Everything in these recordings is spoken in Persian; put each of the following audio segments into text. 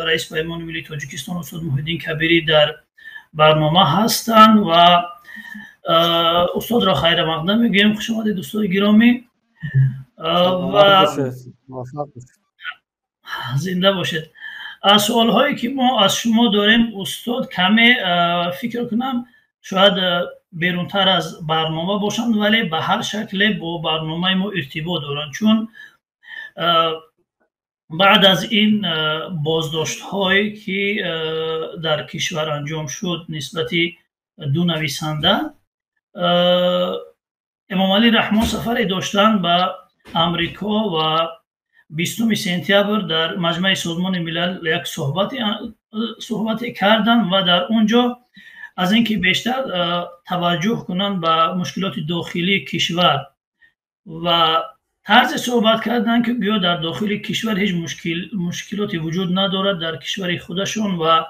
رئیس پیمان ملی تاجیکستان استاد محیدین کبیری در برنامه هستند و استاد را خیر مقدم میگیم. خوش آمدید دوستان گرامی و زنده باشید. از سوال هایی که ما از شما داریم استاد کمی فکر کنم شاید بیرونتر از برنامه باشند ولی به هر شکل با برنامه ما ارتباط دارند، چون بعد از این بازداشت هایی که در کشور انجام شد نسبت دو نویسنده، امام علی رحمان سفر داشتن به امریکا و 20 سپتامبر در مجمع سازمان ملل یک صحبت کردن و در اونجا از اینکه بیشتر توجه کنند به مشکلات داخلی کشور و طرز صحبت کردن که بیا در داخل کشور هیچ مشکلاتی وجود ندارد در کشور خودشون و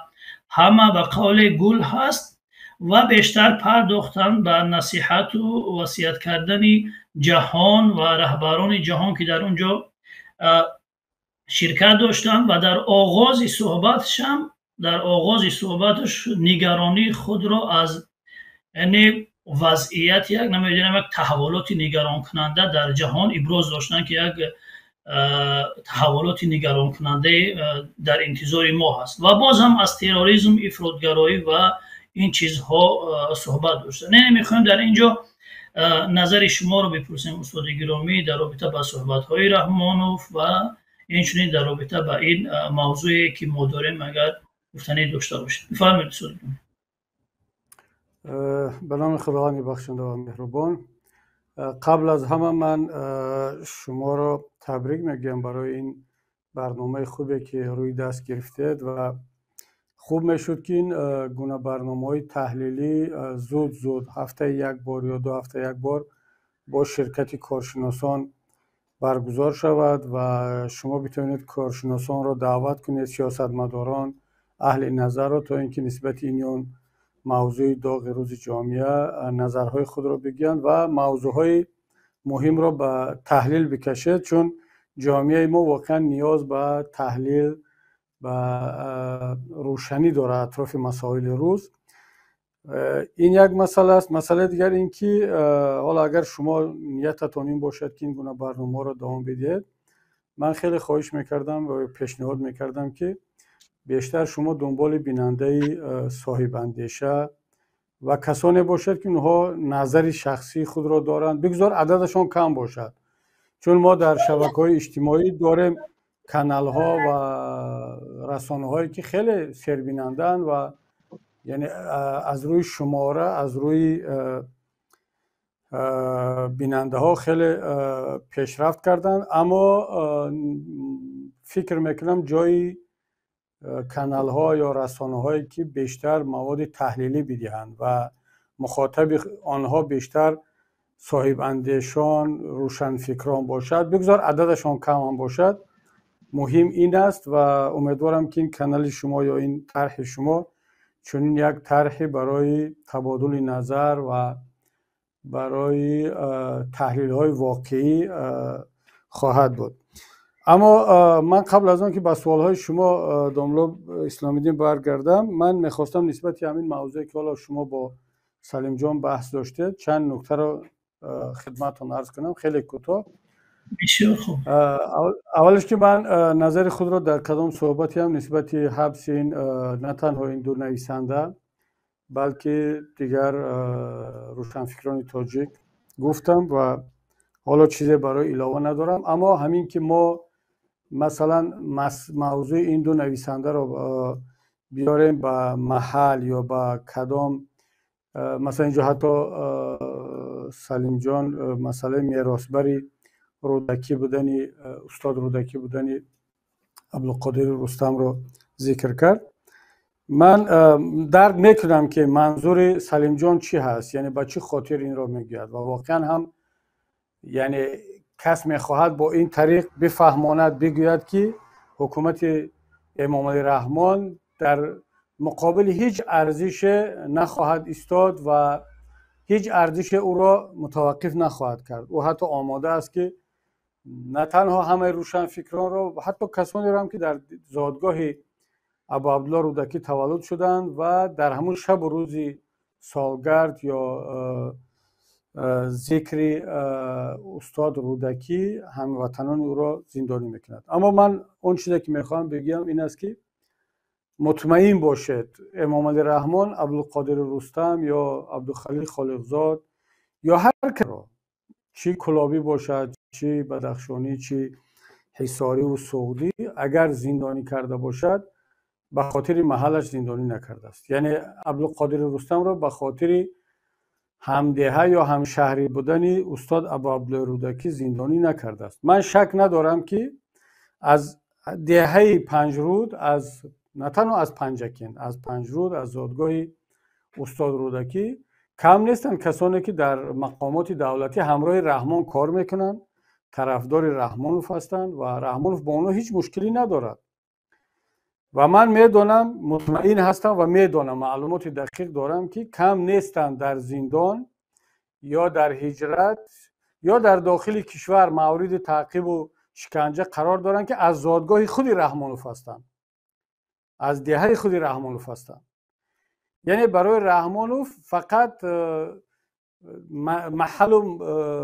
همه به قول گل هست و بیشتر پرداختن به نصیحت و وصیت کردن جهان و رهبران جهان که در اونجا شرکت داشتن و در آغاز صحبتش نگرانی خود را از یعنی وضعیت یک نمیدونم یک تحولات نگران کننده در جهان ابراز داشتن که یک تحولات نگران کننده در انتظار ما هست و باز هم از تروریسم، افراطگرایی و این چیزها صحبت داشتن. نمیخوایم در اینجا نظر شما رو بپرسیم استاد گرامی در رابطه با صحبت‌های رحمانوف و اینچنین در رابطه با این موضوعی که ما داریم اگر گفتنی داشته باشید. بفرمایید استاد گرامی. به نام خداوند بخشنده و مهربان، قبل از همه من شما رو تبریک میگم برای این برنامه خوبی که روی دست گرفتید و خوب میشد که این گونه برنامه‌های تحلیلی زود هفته یک بار یا 2 هفته یک بار با شرکت کارشناسان برگزار شود و شما بتونید کارشناسان را دعوت کنید، سیاستمداران، اهل نظر را، تا اینکه نسبت این موضوع داغ روز جامعه نظرهای خود را بگویند و موضوعهای مهم را به تحلیل بکشید، چون جامعه ما واقعا نیاز به تحلیل و روشنی داره اطراف مسائل روز. این یک مسئله است. مسئله دیگر این که حالا اگر شما نیتتان این باشد که این گونه برنامه را دوام بدید، من خیلی خواهش میکردم و پیشنهاد میکردم که بیشتر شما دنبال بیننده صاحب اندیشه و کسانی باشد که اونها نظر شخصی خود را دارند، بگذار عددشان کم باشد، چون ما در شبکه‌های اجتماعی داریم کانال ها و رسانه هایی که خیلی سربینندن و یعنی از روی شماره از روی بیننده ها خیلی پیشرفت کردن، اما فکر میکنم جای کانال ها یا رسانه هایی که بیشتر مواد تحلیلی بدهند و مخاطب آنها بیشتر صاحب اندیشان، روشنفکران باشد، بگذار عددشان کم هم باشد، مهم این است و امیدوارم که این کانال شما یا این طرح شما چون یک طرح برای تبادل نظر و برای تحلیل های واقعی خواهد بود. اما من قبل از آن که به سوال های شما داملو اسلامی دین برگردم، من میخواستم نسبت همین موضوعی که حالا شما با سلیم جان بحث داشته چند نکته رو خدمتتون عرض کنم، خیلی کوتاه. اولش که من نظر خود را در کدام صحبتی هم نسبت حبس این نه تنها این 2 نویسنده بلکه دیگر روشنفکران تاجیک گفتم و حالا چیزی برای علاوه ندارم، اما همین که ما مثلا موضوع این 2 نویسنده رو بیاریم به محل یا به کدام، مثلا اینجا حتی سلیم جان مسئله میراثبری رودکی بودنی استاد رودکی بودنی عبدالقادر رستم رو ذکر کرد. من درک میکنم که منظور سلیم جان چی هست، یعنی با چه خاطر این رو میگوید و واقعا هم یعنی کس میخواهد با این طریق بفهماند بگوید که حکومت امام علی رحمان در مقابل هیچ ارزش نخواهد ایستاد و هیچ ارزش او را متوقف نخواهد کرد. او حتی آماده است که نه تنها همه روشنفکران را و حتی کسانی را هم که در زادگاه ابو عبدالله رودکی تولد شدند و در همون شب و روزی سالگرد یا ذکر استاد رودکی هموطنان او را زندانی میکنند. اما من اون چیزی که میخوام بگم این است که مطمئن باشید امام علی رحمان، عبدالقادر رستم یا عبدالخلیق خالقزاد یا هر که را، چی کلابی باشد، چی بدخشانی، چی حصاری و سعودی، اگر زندانی کرده باشد به خاطر محلش زندانی نکرده است. یعنی عبدالقادر رستم را به خاطر همدهه یا همشهری بودن استاد ابو عبدالله رودکی زندانی نکرده است. من شک ندارم که از دهه پنجرود، از نه تنها از پنجکین، از پنجرود، از زادگاه استاد رودکی کم نیستند کسانی که در مقامات دولتی همراه رحمان کار میکنند، طرفدار رحمانوف هستند و رحمانوف با اونها هیچ مشکلی ندارد. و من میدونم، مطمئن هستم و میدونم، معلومات دقیق دارم که کم نیستند در زندان یا در هجرت یا در داخل کشور مورد تعقیب و شکنجه قرار دارند که از زادگاه خود رحمانوف هستند، از دهه خود رحمانوف هستند. یعنی برای رحمانوف فقط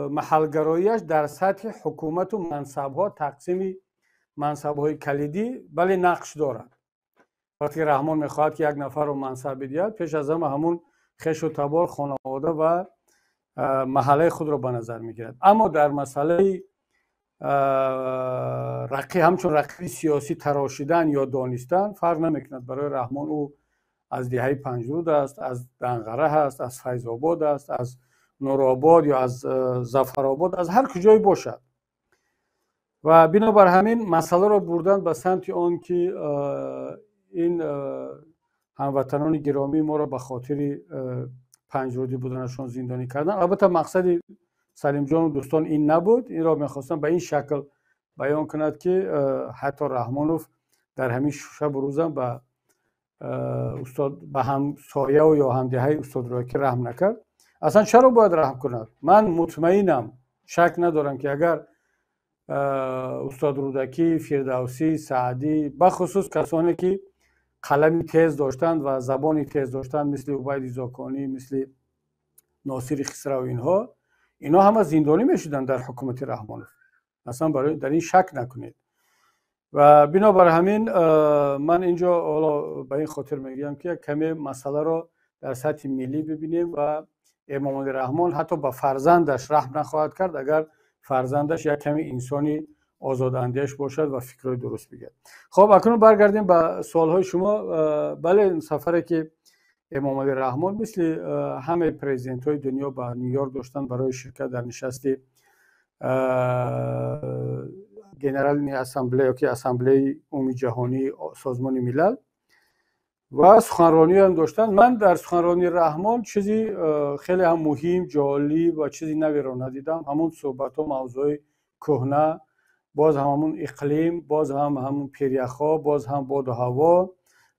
محلگراییش در سطح حکومت و منصب‌ها، تقسیم منصب‌های کلیدی بله نقش دارد. وقتی رحمان میخواهد که یک نفر رو منصب بدهد، پیش از همون خویش و تبار، خانواده و محله خود رو به نظر میگیرد. اما در مسئله همچون رقیب سیاسی تراشیدن یا دانستن فرق نمیکند. برای رحمان او از دهه پنجرود است، از دنقره است، از فیض آباد است، از نورآباد یا از ظفرآباد، از هر کجایی باشد. و بنابر همین مسئله را بردن به سمت آن که این هموطنان گرامی ما را به خاطر پنجرودی بودنشان زندانی کردن. البته مقصد سلیم جان و دوستان این نبود. این را میخواستم به این شکل بیان کند که حتی رحمانوف در همین شب و روزم به استاد به هم سایه و یا همدهه استاد رودکی رحم نکرد. اصلا چرا باید رحم کند؟ من مطمئنم، شک ندارم که اگر استاد رودکی، فردوسی، سعدی، بخصوص کسانی که قلمی تیز داشتند و زبانی تیز داشتند مثل عبید زاکانی، مثل ناصر خسرو، اینها همه زندانی میشدند در حکومت رحمانوف. اصلا برای در این شک نکنید. و بنابر همین من اینجا حالا به این خاطر میگم که کمی مسئله را در سطح ملی ببینیم و امام علی رحمان حتی به فرزندش رحم نخواهد کرد اگر فرزندش یک کمی انسانی آزاداندیش باشد و فکرهای درست بگه. خب اکنون برگردیم به سوالهای شما. بله، سفری که امام علی رحمان مثل همه پرزیدنت های دنیا به نیویورک داشتن برای شرکت در نشست گنرال اسمبلی که اسمبلی عمومی جهانی سازمان ملل و سخنرانی هم داشتن. من در سخنرانی رحمان چیزی خیلی هم مهم، جالب و چیزی نوی را ندیدم. همون صحبت ها موضوع کهنه، باز همون اقلیم، باز همون پیریخا، باز هم باد و هوا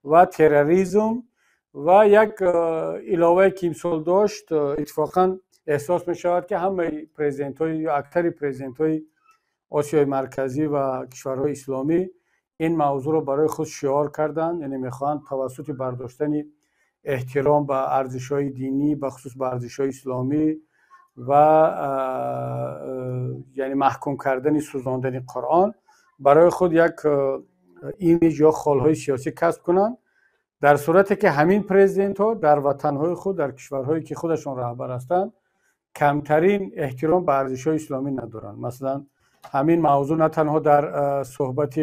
و تروریسم و یک علاوه که امسال داشت. اتفاقا احساس می شود که همه پرزیدنت های یا اکثر پرزیدنت های آسیای مرکزی و کشورهای اسلامی این موضوع رو برای خود شعار کردن. یعنی میخوان توسط برداشتن احترام به ارزش‌های دینی، به خصوص به ارزش‌های اسلامی و یعنی محکوم کردن سوزاندن قرآن، برای خود یک ایمیج یا خالهای سیاسی کسب کنند، در صورتی که همین پرزیدنت ها در وطنهای خود، در کشورهایی که خودشون رهبر هستند، کمترین احترام به ارزش‌های اسلامی ندارند. مثلا همین موضوع نه تنها در صحبت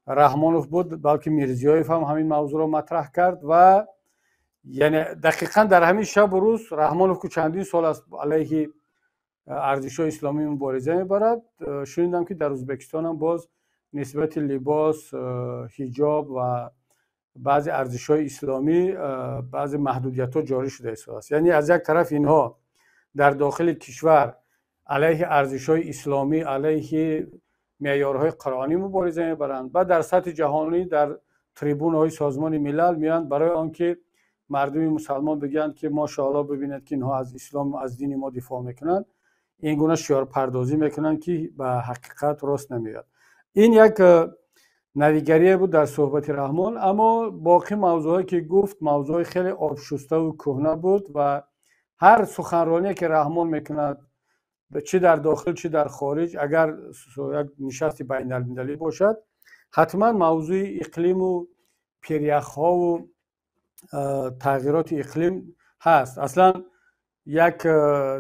رحمانوف بود، بلکه میرزیایف هم همین موضوع رو مطرح کرد و یعنی دقیقاً در همین شب و روز رحمانوف که چندین سال است علیه ارزش‌های اسلامی مبارزه می‌برد، شنیدم که در ازبکستان هم باز نسبت لباس، حجاب و بعضی ارزش‌های اسلامی بعضی محدودیت‌ها جاری شده است. یعنی از یک طرف اینها در داخل کشور علیه ارزش‌های اسلامی، علیه معیارهای قرآنی مبارزه می‌برند و در سطح جهانی در تریبون‌های سازمان ملل میان برای آنکه مردم مسلمان بگن که ماشاءالله ببینید که اینها از اسلام و از دین ما دفاع میکنن. این گونه شعار پردازی میکنن که به حقیقت راست نمیاد. این یک نویگری بود در صحبت رحمان. اما باقی موضوعی که گفت موضوع خیلی آبشسته و کهنه بود و هر سخنرانی که رحمان میکند چه در داخل چه در خارج، اگر یک نشست بین المللی باشد، حتما موضوع اقلیم و پیریخ‌ها و تغییرات اقلیم هست. اصلا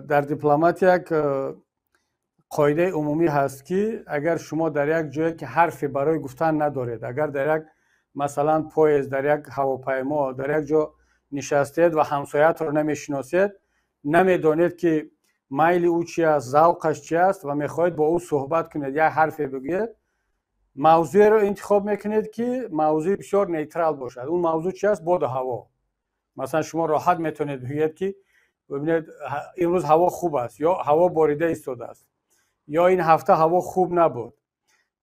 در دیپلمات یک قاعده عمومی هست که اگر شما در یک جایی که حرفی برای گفتن ندارید، اگر در یک مثلا پویز، در یک هواپیما، در یک جا نشستید و همسایت رو نمیشناسید، نمیدانید که میل او چی است، ذوقش چی است و میخواهید با او صحبت کنید یا حرفی بگویید، موضوع رو انتخاب میکنید که موضوع بسیار نیترال باشد. اون موضوع چی است؟ باد و هوا. مثلا شما راحت میتونید بگویید که ببینید امروز هوا خوب است، یا هوا باریده ایستاده است، یا این هفته هوا خوب نبود.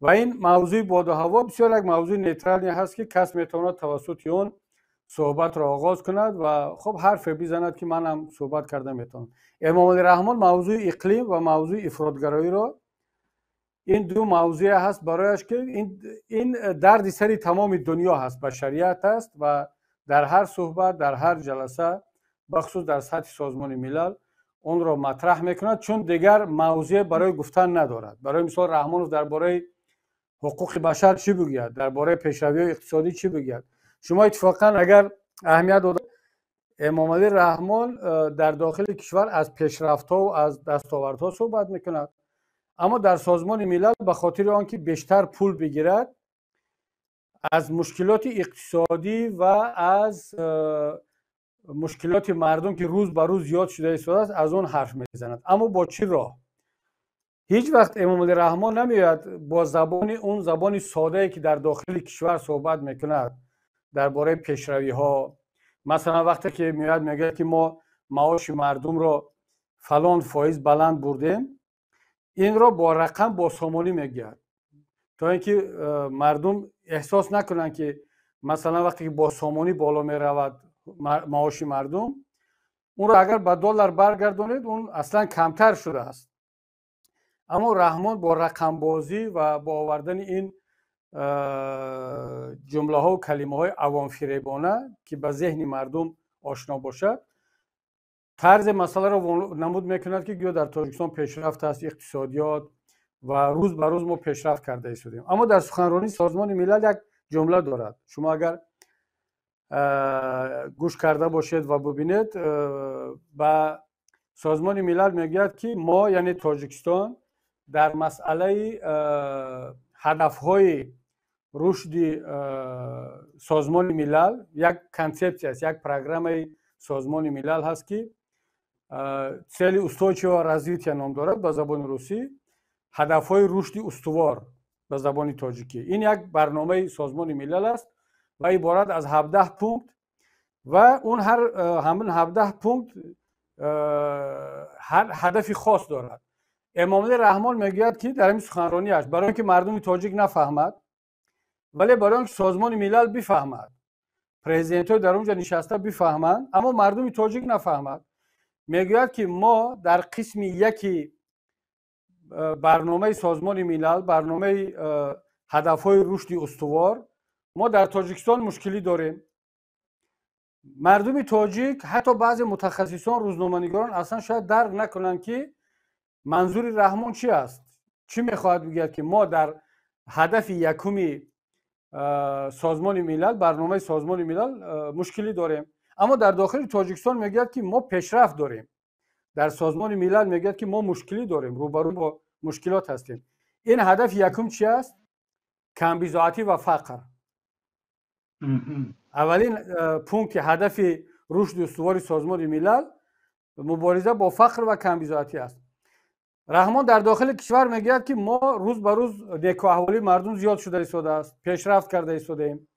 و این موضوع باد و هوا بسیار یک موضوع نیترالی هست که کس میتواند توسط اون صحبت را آغاز کند و خب حرف بزند که منم صحبت کرده میتونم. امام علی رحمان موضوع اقلیم و موضوع افراطگرایی را، این دو موضوع هست برایش که این درد سری تمام دنیا هست، بشریت است و در هر صحبت، در هر جلسه، بخصوص در سطح سازمان ملل اون را مطرح میکند، چون دیگر موضوع برای گفتن ندارد. برای مثال رحمانوف درباره حقوق بشر چی بگوید، درباره پیشروی اقتصادی چی بگوید. شما اتفاقا اگر اهمیت داده، امام علی رحمان در داخل کشور از پیشرفت‌ها و از دستاوردها صحبت میکند، اما در سازمان ملل به خاطر آنکه بیشتر پول بگیرد، از مشکلات اقتصادی و از مشکلات مردم که روز به روز زیاد شده است از اون حرف میزند. اما با چی راه؟ هیچ وقت امام علی رحمان نمیاد با اون زبان ساده که در داخل کشور صحبت میکند درباره پیشروی ها. مثلا وقتی که میاد میگه که ما معاش مردم رو فلان فایز بلند بردیم، این را با رقم با سامانی میگه تا اینکه مردم احساس نکنن که مثلا وقتی که با سامانی بالا میرود معاش مردم، اون را اگر به دلار برگردونید اون اصلا کمتر شده است. اما رحمان با رقم بازی و با آوردن این جمله ها و کلمه های عوام فریبانه که به ذهن مردم آشنا باشد، طرز مسئله را نمود میکند که گویا در تاجیکستان پیشرفت است، اقتصادیات و روز به روز ما پیشرفت کرده ایستادیم. اما در سخنرانی سازمان ملل یک جمله دارد، شما اگر گوش کرده باشید و ببینید، با سازمان ملل میگوید که ما یعنی تاجیکستان در مسئله هدفهای رشد سازمان ملل یک کانسپت است، یک پروگرام سازمان ملل هست که цели устойчивого развития نام دارد به زبان روسی، هدفهای رشد استوار به زبان تاجیکی. این یک برنامه سازمان ملل است و عبارت از 17 پونکت و اون همین 17 پونکت هر هدفی خاص دارد. امام علی رحمان میگوید که در این سخنرانیش برای اینکه مردم تاجیک نفهمد، ولی برای اینکه سازمان ملل بفهمد، پرزیدنت‌ها در اونجا نشسته بفهمند اما مردم تاجیک نفهمد، میگوید که ما در قسم یکی برنامه سازمان ملل، برنامه هدفهای رشد استوار، ما در تاجیکستان مشکلی داریم. مردم تاجیک، حتی بعضی متخصصان، روزنامه‌نگاران اصلا شاید درک نکنند که منظور رحمان چی است، چی میخواهد بگوید که ما در هدف یکمی سازمان ملل، برنامه سازمان ملل مشکلی داریم. اما در داخل تاجیکستان میگوید که ما پیشرفت داریم. در سازمان ملل میگوید که ما مشکلی داریم، روبرو با مشکلات هستیم. این هدف یکم چی است؟ کمبیزاتی و فقر. اولین پونکت هدف رشد استوار سازمان ملل مبارزه با فقر و کمبیزاتی است. رحمان در داخل کشور میگوید که ما روز به روز نیک احوالی مردم زیاد شده ایستاده است، پیشرفت کرده ایستاده ایم.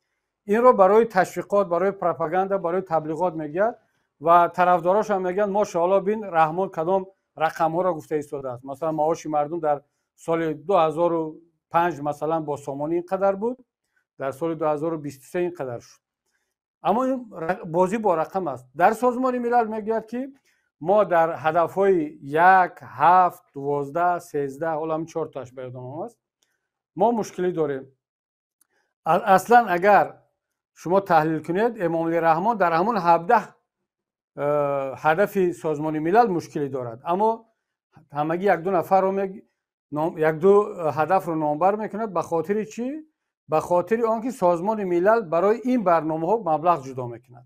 این رو برای تشویقات، برای پروپاگاندا، برای تبلیغات میگه و طرفداراش هم میگن ماشاءالله بین رحمان کدام رقم ها را گفته ایستاده است. مثلا معاش مردم در سال 2005 مثلا با سامانی اینقدر بود، در سال 2023 اینقدر شد. اما این بازی با رقم است. در سازمان ملل میگه که ما در هدفهای 1 7 12 13 حالا هم 4 تاش به یادم است، ما مشکلی داریم. اصلا اگر شما تحلیل کنید امام علی رحمان در همون 17 هدف سازمان ملل مشکلی دارد، اما همگی یک دو نفر رو یک دو هدف رو نامبر میکند. به خاطر چی؟ به خاطر آنکه سازمان ملل برای این برنامه ها مبلغ جدا میکند.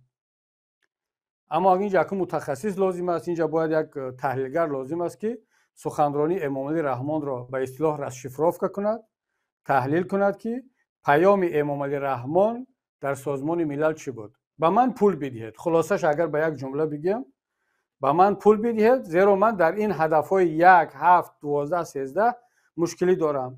اما اینجا یک متخصص لازم است، اینجا باید یک تحلیلگر لازم است که سخنرانی امام علی رحمان را به اصطلاح رشفراف کند، تحلیل کند که پیام امام علی رحمان در سازمان ملل چی بود. به من پول بدهید، خلاصش اگر به یک جمله بگم، به من پول بدهید، زیرا من در این هدفهای 1 7 12 13 مشکلی دارم.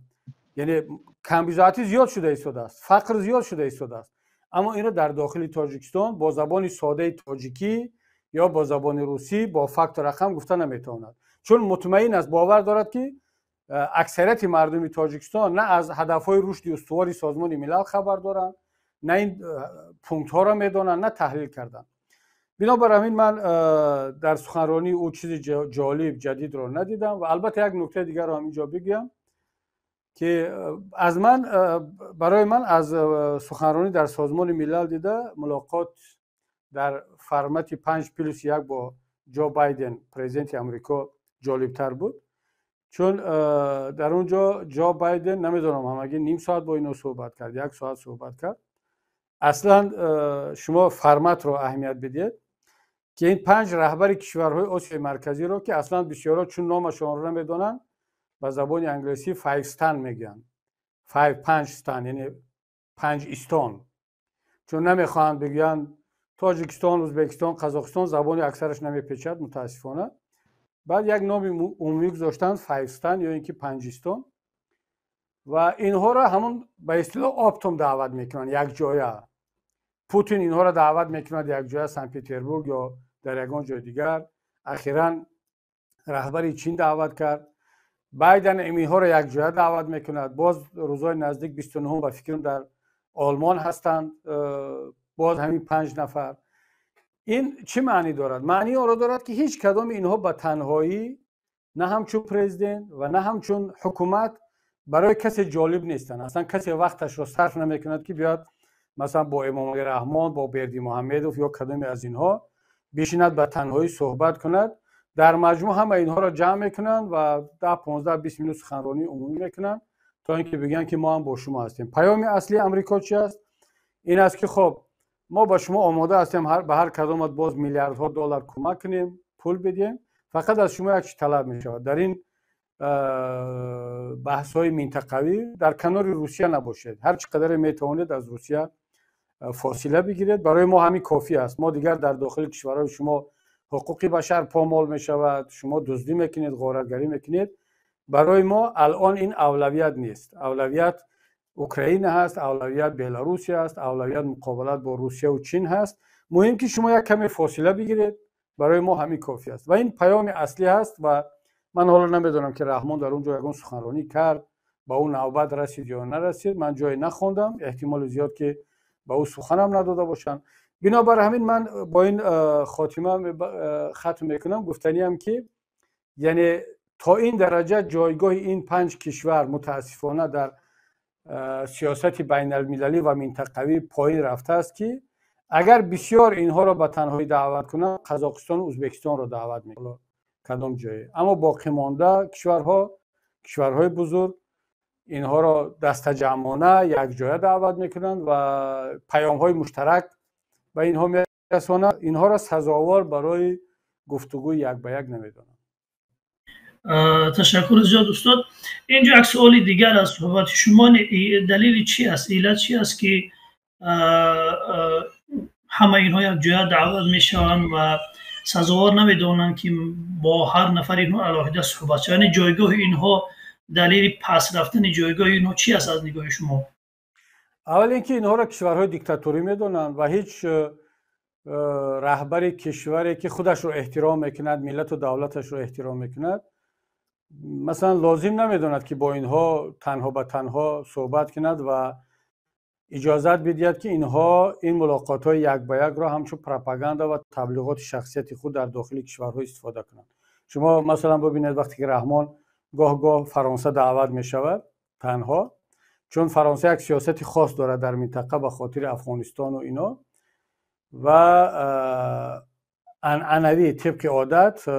یعنی کمبیزاتی زیاد شده ایستاده است، فقر زیاد شده ایستاده است، اما این را در داخل تاجیکستان با زبان ساده تاجیکی یا با زبان روسی با فکت و رقم گفته نمیتواند، چون مطمئن است، باور دارد که اکثریت مردم تاجیکستان نه از هدفهای رشد استواری سازمان ملل خبر دارند، نه این پونکت ها را میدانند، نه تحلیل کردن. بنابراین من در سخنرانی او چیز جالب جدید را ندیدم. و البته یک نکته دیگر را هم اینجا بگم که از من برای من از سخنرانی در سازمان ملل دیده ملاقات در فرمت 5+1 با جو بایدن پرزیدنت امریکا جالبتر بود، چون در اونجا جو بایدن نمیدونم همگی نیم ساعت با اینو صحبت کرد، 1 ساعت صحبت کرد. اصلا شما فرمت رو اهمیت بدید که این 5 رهبر کشورهای آسیای مرکزی رو که اصلا بسیارا چون نامشون رو نمیدونن به زبان انگلیسی 5 استان میگن، 5 استان یعنی 5 استان، چون نمیخوان بگن تاجیکستان، ازبکستان، قزاقستان، زبان اکثرش نمیپیچد متاسفانه. بعد یک نام عمومی گذاشتن 5 استان یا اینکه 5 استان، و اینها را همون به اصطلاح آپتوم دعوت میکنن یک جایه. پوتین اینها را دعوت میکند یک جایه، سن پترزبورگ یا در یگان جای دیگر. اخیراً رهبر چین دعوت کرد، بایدن اینها را یک جایه دعوت میکند. باز روزهای نزدیک 29 به فکرم در آلمان هستند، باز همین 5 نفر. این چه معنی دارد؟ معنی آن را دارد که هیچ کدام اینها به تنهایی، نه همچون پرزیدنت و نه همچون حکومت، برای کسی جالب نیستند. اصلا کسی وقتش را صرف نمیکند که بیاد مثلا با امام علی رحمان، با بردی محمدوف یا کدامی از اینها بشیند به تنهایی صحبت کند. در مجموع همه اینها را جمع میکنند و 10 15 20 minut سخنرانی عمومی میکنند تا اینکه بگن که ما هم با شما هستیم. پیام اصلی امریکا چی است؟ این است که خب ما با شما آماده هستیم به هر کدامت باز میلیاردها دلار کمک کنیم، پول بدیم، فقط از شما یک چیز طلب میشود، در این بحث های منطقوی در کنار روسیه نباشید، هر چقدر میتوانید از روسیه فاصله بگیرید. برای ما همین کافی است. ما دیگر در داخل کشورهای شما حقوق بشر پامال می شود، شما دزدی میکنید، غارتگری میکنید. برای ما الان این اولویت نیست. اولویت اوکراین هست، اولویت بلاروس است، اولویت مقابلت با روسیه و چین هست. مهم که شما یک کمی فاصله بگیرید، برای ما همین کافی است. و این پیام اصلی هست. و من حالا نمیدونم که رحمان در اونجا یگان سخنرانی کرد، با اون نوبت رسید یا نرسید، من جای نخوندم، احتمال زیاد که با او سخنم نداده باشن. بنابر همین من با این خاتمه ختم میکنم. گفتنی هم که یعنی تا این درجه جایگاه این 5 کشور متاسفانه در سیاست بین المللی و منطقوی پایین رفته است که اگر بسیار اینها را به تنهایی دعوت کنند، قزاقستان و ازبکستان را دعوت میکنند کدام جایی، اما باقی مانده کشورهای بزرگ اینها را دست جمعانه یک جای دعوت میکنند و پیام های مشترک و اینها میرسانند. اینها را سزاوار برای گفتگو یک به یک نمیدانند. تشکر زیاد استاد. اینجا یک سوالی دیگر از صحبت شما، دلیل چی است، علت چی است که همه اینها یک جای دعوت میشوند و سزاوار نمیدانند که با هر نفر اینها علاهده صحبت شوند؟ یعنی جایگاه اینها، دلیل پس رفتن جایگاه اینها چی است از نگاه شما؟ اول اینکه اینها را کشورهای دیکتاتوری میدونند و هیچ رهبر کشوری که خودش رو احترام میکند، ملت و دولتش رو احترام میکند، مثلا لازم نمیدوند که با اینها تنها به تنها صحبت کند و اجازت بدهد که اینها این ملاقات های یک به یک را همچون پروپاگاندا و تبلیغات شخصیتی خود در داخل کشورها استفاده کنند. شما مثلا ببینید وقتی که رحمان گاه فرانسه دعوت می شود تنها، چون فرانسه یک سیاست خاص داره در منطقه به خاطر افغانستان و اینا و عنعنوی طبق عادت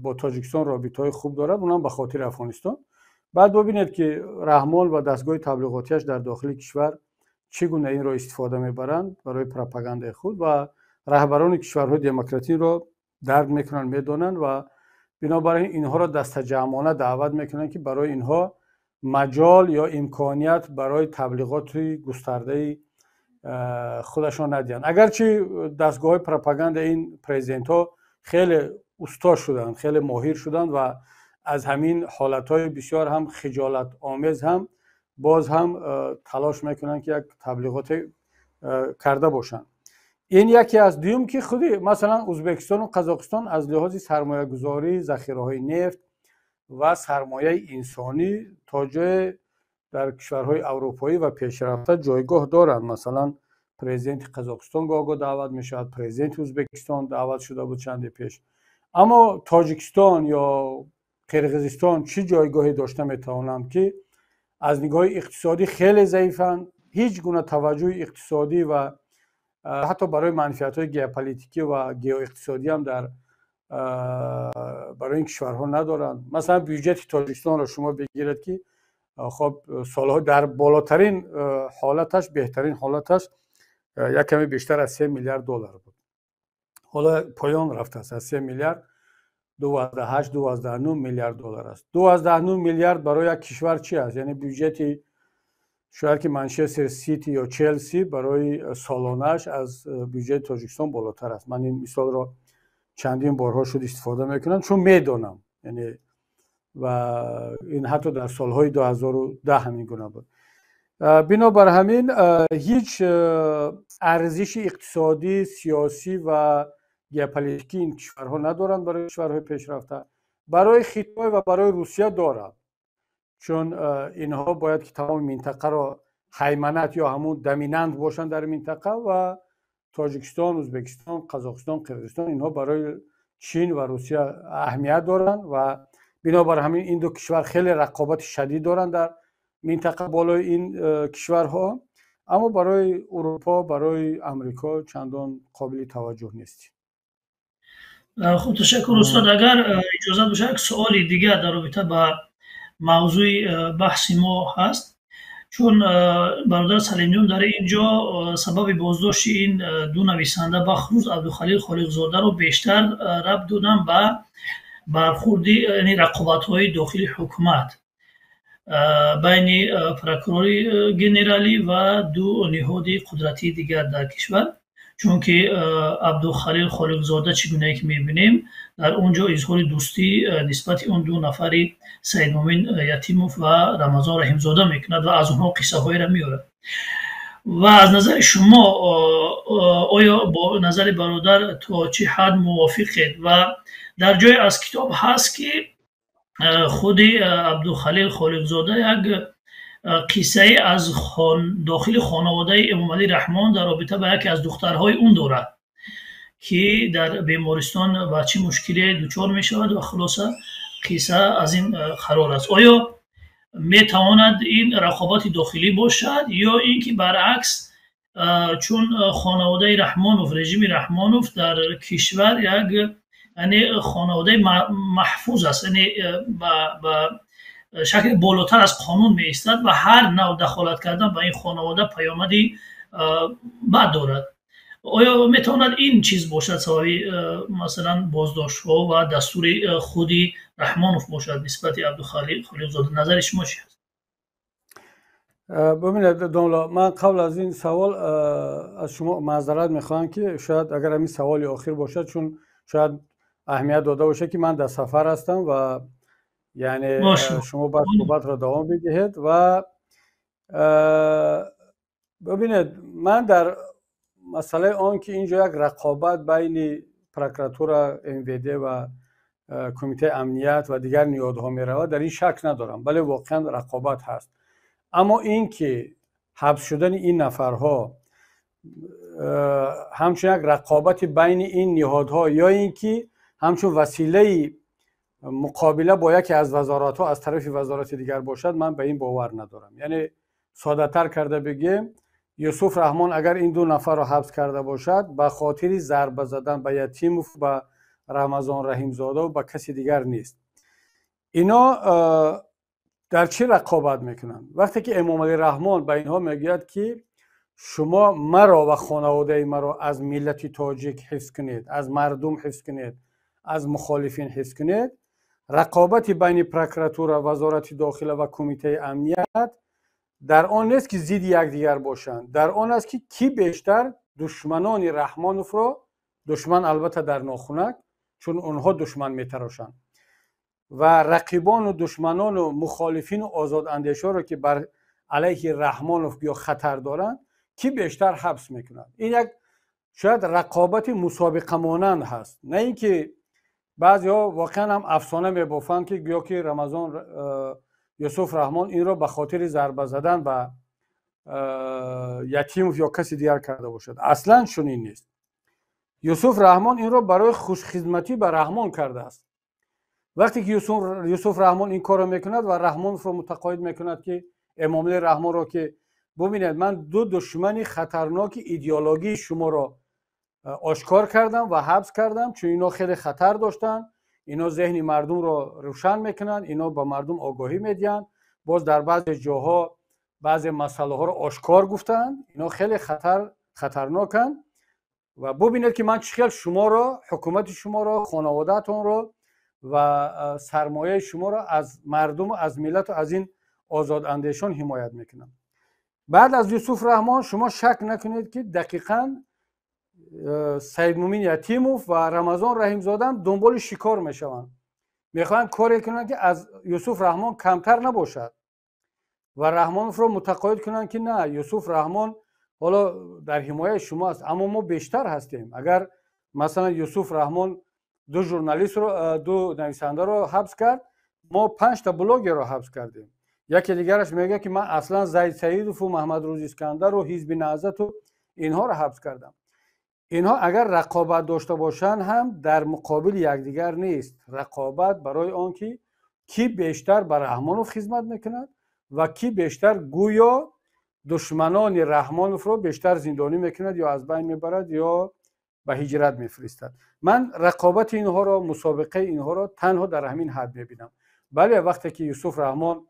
با تاجیکستان رابطه‌های خوب داره، اونم به خاطر افغانستان. بعد ببینید که رحمان و دستگاه تبلیغاتیش در داخل کشور چگونه این را استفاده میبرند برای پروپاگاندای خود و رهبران کشورهای دموکراتیک را درک میکنن، میدونن و بنابراین اینها را دست جمعانه دعوت میکنن که برای اینها مجال یا امکانیت برای تبلیغات گسترده خودشان ندیدن. اگرچه دستگاه های پروپاگاند این پرزیدنت ها خیلی استاد شدن، خیلی ماهر شدن و از همین حالت های بسیار هم خجالت آمیز هم باز هم تلاش میکنن که یک تبلیغات کرده باشن. این یکی از دوم که خودی مثلا ازبکستان و قزاقستان از لحاظ سرمایه گذاری، ذخیره های نفت و سرمایه انسانی تا جای در کشورهای اروپایی و پیشرفته جایگاه دارند. مثلا پرزیدنت قزاقستان گاهی دعوت میشد، پرزیدنت ازبکستان دعوت شده بود چند پیش. اما تاجیکستان یا قرقیزستان چه جایگاهی داشته میتوانند که از نگاه اقتصادی خیلی ضعیفند، هیچ گونه توجه اقتصادی و حتی برای منفعت‌های ژئوپلیتیکی و ژئواقتصادی هم در برای این کشورها ندارند. مثلا بودجه تاجیکستان را شما بگیرید که خب سالها در بالاترین حالتش، بهترین حالتش یک کمی بیشتر از 3 میلیارد دلار بود. حالا پایان رفته است، از 3 میلیارد 12.9 میلیارد دلار است. 12.9 میلیارد برای یک کشور چی است؟ یعنی بودجه شاید که منچستر سیتی یا چلسی برای سالانش از بودجه تاجیکستان بالاتر است. من این مثال را چندین بارها شد استفاده میکنم چون میدونم، یعنی و این حتی در سالهای 2010 همین گونه بود. بنابر همین هیچ ارزش اقتصادی، سیاسی و ژئوپلیتیکی این کشورها ندارند برای کشورهای پیشرفته. برای خیتای و برای روسیه دارند، چون اینها باید که تمام منطقه را هیمنت یا همون دمیننت باشند در منطقه و تاجیکستان، ازبکستان، قزاقستان، قرقیزستان اینها برای چین و روسیه اهمیت دارند و بنابر همین این دو کشور خیلی رقابت شدید دارند در منطقه بالای این کشورها، اما برای اروپا، برای امریکا چندان قابل توجه نیست. خب تشکر استاد. اگر اجازه باشه یک سوالی دیگه در رابطه با موضوع بحث ما هست، چون برادر سلیمیون در اینجا سبب بازداشت این دو نویسنده بخروز عبدالخلیل خالقزاده رو بیشتر ربط دادن به برخوردی، یعنی رقابت‌های داخلی حکومت بین پروکوروری گنرالی و دو نهاد قدرتی دیگر در کشور، چون که عبدالخلیل خالقزاده چگونه که می‌بینیم در اونجا اظهار دوستی نسبت اون دو نفری سید مومن یتیموف و رمضان رحیمزاده میکند و از اونها قصه هایی را میاره. و از نظر شما آیا با نظر برادر تا چه حد موافقید؟ و در جای از کتاب هست که خود عبدالخلیل خالقزاده یک قصه از داخل خانواده امام علی رحمان در رابطه با یکی از دخترهای اون دارد که در بیمارستان و چه مشکلی دچار می شود و خلاصه قصه از این قرار است. آیا می تواند این رقابت داخلی باشد یا اینکه برعکس چون خانواده رحمانوف، رژیم رحمانوف در کشور یک یعنی خانواده محفوظ است، یعنی با شکل بالاتر از قانون می ایستد و هر نوع دخالت کردن به این خانواده پیامدی بد دارد. آیا میتواند این چیز باشد سبب مثلا بازداشت ها و دستور خودی رحمانوف باشد نسبت عبدالخلیل خالقزاده؟ نظر شما چی است؟ ببینید دولا، من قبل از این سوال از شما معذرت میخوام که شاید اگر همین سوالی آخر باشد، چون شاید اهمیت داده باشه که من در سفر هستم و یعنی شما باید صحبت را دوام بدهید. و ببینید من در مسئله آن که اینجا یک رقابت بین پروکراتور MVD و کمیته امنیت و دیگر نهادها می رود، در این شک ندارم، بله واقعا رقابت هست. اما این که حبس شدن این نفرها همچون یک رقابت بین این نهادها یا اینکه همچون وسیله مقابله با یکی از وزارت‌ها از طرف وزارت دیگر باشد، من به این باور ندارم. یعنی ساده‌تر کرده بگیم یوسف رحمان اگر این دو نفر را حبس کرده باشد به خاطر ضربه زدن به یتیموف، به رمضان رحیم زاده و به کسی دیگر نیست. اینا در چی رقابت میکنن؟ وقتی که امام علی رحمان به اینها میگوید که شما مرا و خانواده مرا از ملت تاجیک حفظ کنید، از مردم حفظ کنید، از مخالفین حفظ کنید، رقابت بین پروکراتور، وزارت داخله و کمیته امنیت در آن نیست که ضد یکدیگر باشند، در آن است که کی بیشتر دشمنان رحمانوف را، دشمن البته در ناخونک چون اونها دشمن میتراشند، و رقیبان و دشمنان و مخالفین و آزاد اندیشان را که بر علیه رحمانوف یا خطر دارند کی بیشتر حبس میکنند. این یک شاید رقابت مسابقه مانند هست، نه اینکه بعضی‌ها واقعا هم افسانه میبافند که گویا که رمضان یوسف رحمان این را به خاطر ضربه زدن به یتیم یا کسی دیگر کرده باشد. اصلا چنین نیست. یوسف رحمان این را برای خوشخدمتی به رحمان کرده است. وقتی که یوسف رحمان این کار را میکند و رحمان را متقاعد میکند که امام علی رحمان را که ببینید من دو دشمن خطرناک ایدئولوژی شما را آشکار کردم و حبس کردم چون اینا خیلی خطر داشتن، اینا ذهن مردم را روشن میکنن، اینا به مردم آگاهی میدن، باز در بعضی جاها بعضی مسئله ها را آشکار گفتن، اینا خیلی خطرناکن و ببینید که من چقدر شما را، حکومت شما را، خانواده‌تون را و سرمایه شما را از مردم و از ملت و از این آزاد اندیشان حمایت میکنم. بعد از یوسف رحمان شما شک نکنید که دقیقاً سید مومن یتیموف و رمضان رحیم زاده دنبال شکار میشوند، میخوان کاری کنند که از یوسف رحمان کمتر نباشد و رحمانوف را متقاعد کنند که نه، یوسف رحمان حالا در حمایت شما است اما ما بیشتر هستیم. اگر مثلا یوسف رحمان دو ژورنالیست رو، دو نویسنده رو حبس کرد، ما 5 تا بلاگر رو حبس کردیم. یکی دیگرش میگه که من اصلا زید سعیدوف و محمد روزی اسکندر و حزب نهضت و اینها رو حبس کردم. اینها اگر رقابت داشته باشند هم در مقابل یکدیگر نیست، رقابت برای آنکه کی بیشتر بر رحمانوف خدمت میکند و کی بیشتر گویا دشمنان رحمانوف رو بیشتر زندانی میکند یا از بین میبرد یا به هجرت میفرستد. من رقابت اینها را، مسابقه اینها را تنها در همین حد میبینم. بله وقتی که یوسف رحمان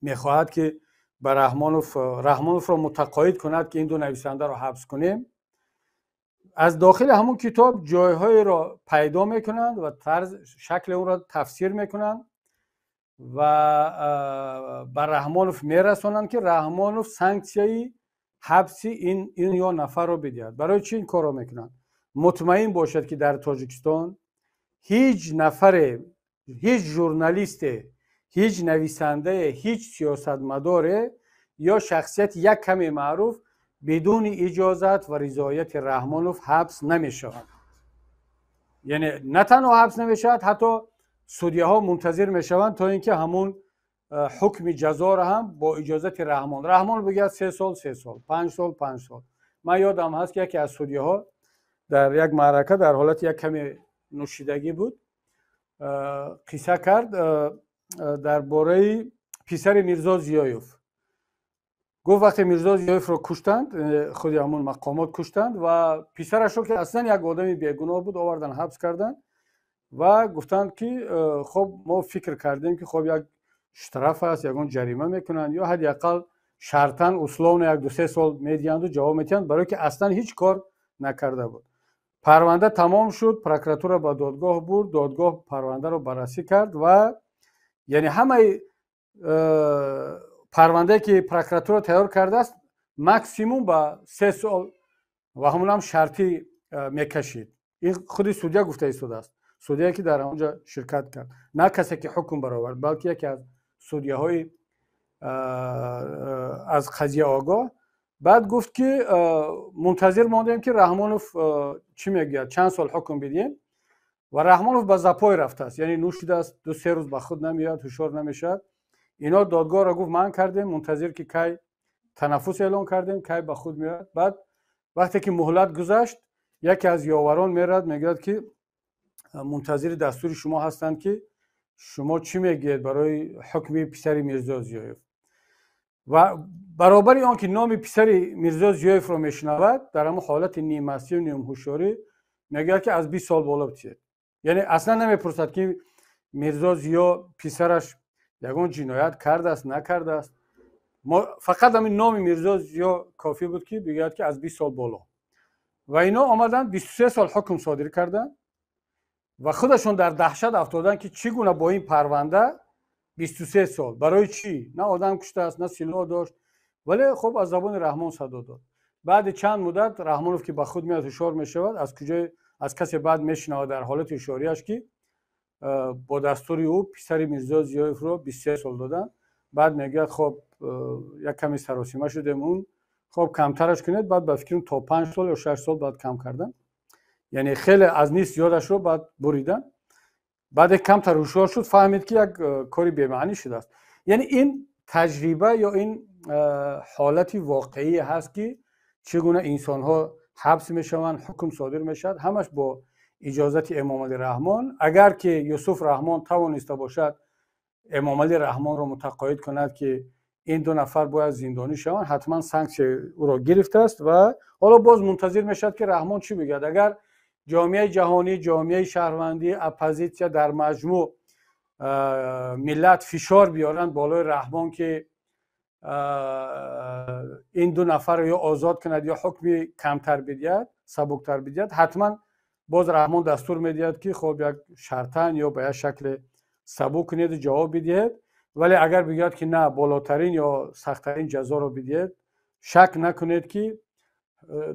میخواهد که به رحمانوف را متقاعد کند که این دو نویسنده را حبس کنیم، از داخل همون کتاب جایهای را پیدا میکنند و طرز شکل اون را تفسیر میکنند و به رحمانوف میرسانند که رحمانوف سانکسیای حبسی این یا نفر را بدهد. برای چی این کار را میکنند؟ مطمئن باشد که در تاجیکستان هیچ نفر، هیچ ژورنالیست، هیچ نویسنده، هیچ سیاستمدار یا شخصیت یک کمی معروف بدون اجازت و رضایت رحمانوف حبس نمی شود. یعنی نه تنها حبس نمی شود، حتی سودیه ها منتظر می شوند تا اینکه همون حکم جزا را هم با اجازت رحمان بگه 3 سال 3 سال، 5 سال 5 سال. من یادم هست که یکی از سودیه ها در یک معرکه در حالت یک کمی نوشیدگی بود قصه کرد درباره پسر میرزا ضیایوف. گفت وقتی میرزا ضیایوف رو کشتند، خود همون مقامات کشتند و پسرش رو که اصلا یک آدمی بیگناه بود آوردن حبس کردن و گفتند که خب ما فکر کردیم که خب یک شرف است، یکون جریمه میکنند یا حداقل شرطاً اصلاً 1-2-3 سال میدیند و جواب میدهند، برای که اصلا هیچ کار نکرده بود. پرونده تمام شد، پروکراتور به دادگاه برد، دادگاه پرونده رو بررسی کرد و یعنی همه پرونده که پروکراتور تیار کرده است ماکسیموم با 3 سال و همون هم شرطی میکشید. این خودی سودیا گفته ایستاده است، سودیا که در اونجا شرکت کرد، نه کسی که حکم برآورد، بلکه یکی از سودیاهای از قضیه آگاه. بعد گفت که منتظر ماندیم که رحمانوف چی میگه، چند سال حکم بدیم و رحمانوف به زپای رفته است، یعنی نوشیده است، 2-3 روز به خود نمیاد، هوشیار نمیشد. اینا دادگاه را گفت من کردیم، منتظر که کی تنفس اعلام کردیم کی به خود میاد. بعد وقتی که مهلت گذشت یکی از یاوران میرد میگه که منتظر دستور شما هستند که شما چی میگید برای حکم پسر میرزا ضیایوف. و برابر آن که نام پسر میرزا ضیایف رو میشنود در همون حالت نیم مستی و نیم هوشیاری میگه که از 20 سال بالا بچید. یعنی اصلا نمیپرسد که میرزا ضیا پسرش یگان جنایت کرده است نکرده است. فقط همین نام میرزا ضیا کافی بود که بگه که از 20 سال بالا. و اینا آمدن 23 سال حکم صادر کردن و خودشون در دهشت افتادن که چگونه با این پرونده 23 سال برای چی؟ نه آدم کشته است، نه سلاح داشت، ولی خب از زبان رحمان صدا داد. بعد چند مدت رحمانوف که با خود میاد هوشیار میشود، از کسی بعد میشنود در حالت هوشیاریش که با دستور او پسر میرزا ضیایف رو 23 سال دادن. بعد میگه خب یک کمی سراسیمه شدیم، اون خب کمترش کنید، بعد به فکرم تا 5 سال یا 6 سال بعد کم کردن، یعنی خیلی از نیست یادش رو بعد بریدن. بعد کمتر هوشیار شد، فهمید که یک کاری بی‌معنی شده است. یعنی این تجربه یا این حالتی واقعی هست که چگونه انسان ها حبس میشوند، حکم صادر میشد، همش با اجازت امام علی رحمان. اگر که یوسف رحمان توانسته باشد امام علی رحمان را متقاعد کند که این دو نفر باید زندانی شوند، حتما سانکشن او را گرفته است و حالا باز منتظر میشد که رحمان چی بگد. اگر جامعه جهانی، جامعه شهروندی، اپوزیسیون در مجموع ملت فشار بیارند بالای رحمان که این دو نفر رو یا آزاد کند یا حکم کمتر بدهد، سبکتر بدهد، حتما باز رحمان دستور میدهد که خب یک شرطن یا به یک شکل سبک کنید جواب بدهد. ولی اگر بگوید که نه بالاترین یا سختترین جزا رو بدهد، شک نکنید که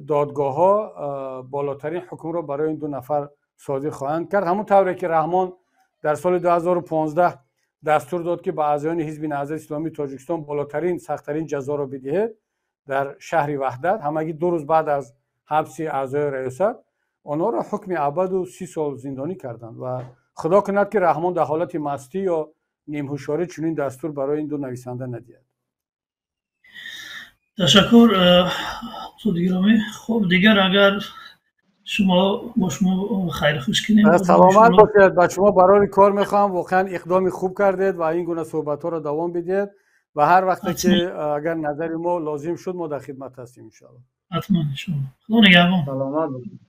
دادگاه ها بالاترین حکم رو برای این دو نفر صادر خواهند کرد. همون طوری که رحمان در سال 2015 دستور داد که به اعضایان حزب نهضت اسلامی تاجیکستان بالاترین سختترین جزا رو بدهد در شهر وحدت، همگی 2 روز بعد از حبس اعضای ریاست آنها را حکم ابد و 30 سال زندانی کردند و خدا کند که رحمان در حالت مستی یا نیم هوشیاری چنین دستور برای این دو نویسنده ندهد. تشکر استاد گرامی. خب دیگر اگر شما با شما خیر خوش کنیم. سلامت باشید. با شما برای کار میخوام، واقعا اقدامی خوب کردید و این گونه صحبت ها را دوام بدید و هر وقت که اگر نظر ما لازم شد ما در خدمت هستیم ان شاء الله. حتما ان شاء الله. خدا نگهبان. سلامت باشید.